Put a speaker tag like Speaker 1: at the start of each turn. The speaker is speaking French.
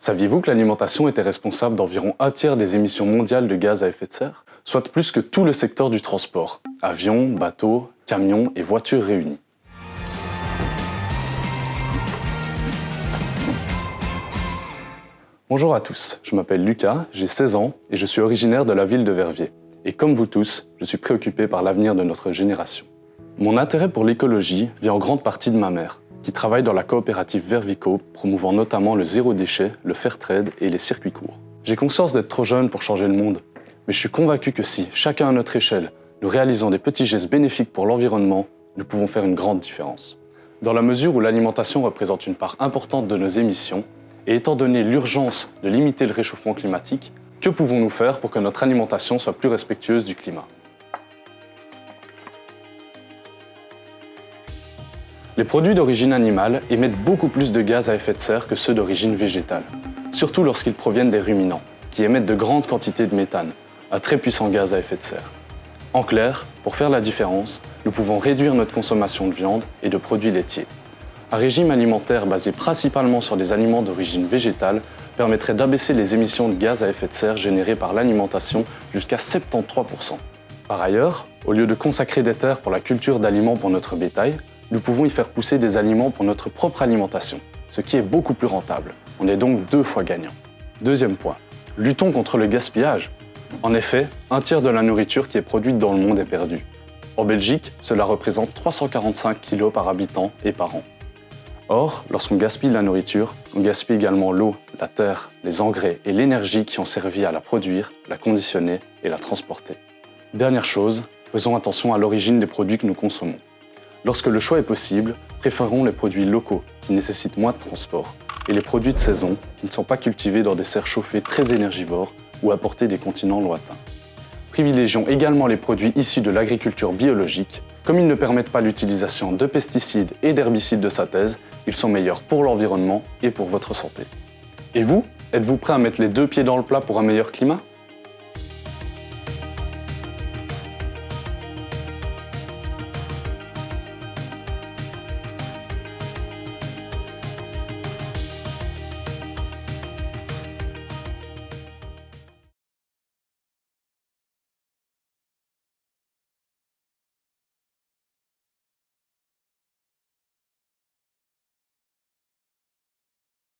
Speaker 1: Saviez-vous que l'alimentation était responsable d'environ un tiers des émissions mondiales de gaz à effet de serre, soit plus que tout le secteur du transport, avions, bateaux, camions et voitures réunis. Bonjour à tous, je m'appelle Lucas, j'ai 16 ans et je suis originaire de la ville de Verviers. Et comme vous tous, je suis préoccupé par l'avenir de notre génération. Mon intérêt pour l'écologie vient en grande partie de ma mère, qui travaille dans la coopérative Vervico, promouvant notamment le zéro déchet, le fair trade et les circuits courts. J'ai conscience d'être trop jeune pour changer le monde, mais je suis convaincu que si, chacun à notre échelle, nous réalisons des petits gestes bénéfiques pour l'environnement, nous pouvons faire une grande différence. Dans la mesure où l'alimentation représente une part importante de nos émissions, et étant donné l'urgence de limiter le réchauffement climatique, que pouvons-nous faire pour que notre alimentation soit plus respectueuse du climat ? Les produits d'origine animale émettent beaucoup plus de gaz à effet de serre que ceux d'origine végétale, surtout lorsqu'ils proviennent des ruminants, qui émettent de grandes quantités de méthane, un très puissant gaz à effet de serre. En clair, pour faire la différence, nous pouvons réduire notre consommation de viande et de produits laitiers. Un régime alimentaire basé principalement sur des aliments d'origine végétale permettrait d'abaisser les émissions de gaz à effet de serre générées par l'alimentation jusqu'à 73%. Par ailleurs, au lieu de consacrer des terres pour la culture d'aliments pour notre bétail, nous pouvons y faire pousser des aliments pour notre propre alimentation, ce qui est beaucoup plus rentable. On est donc 2 fois gagnant. Deuxième point, luttons contre le gaspillage. En effet, un tiers de la nourriture qui est produite dans le monde est perdue. En Belgique, cela représente 345 kg par habitant et par an. Or, lorsqu'on gaspille la nourriture, on gaspille également l'eau, la terre, les engrais et l'énergie qui ont servi à la produire, la conditionner et la transporter. Dernière chose, faisons attention à l'origine des produits que nous consommons. Lorsque le choix est possible, préférons les produits locaux qui nécessitent moins de transport et les produits de saison qui ne sont pas cultivés dans des serres chauffées très énergivores ou apportés des continents lointains. Privilégions également les produits issus de l'agriculture biologique. Comme ils ne permettent pas l'utilisation de pesticides et d'herbicides de synthèse, ils sont meilleurs pour l'environnement et pour votre santé. Et vous, êtes-vous prêt à mettre les 2 pieds dans le plat pour un meilleur climat ?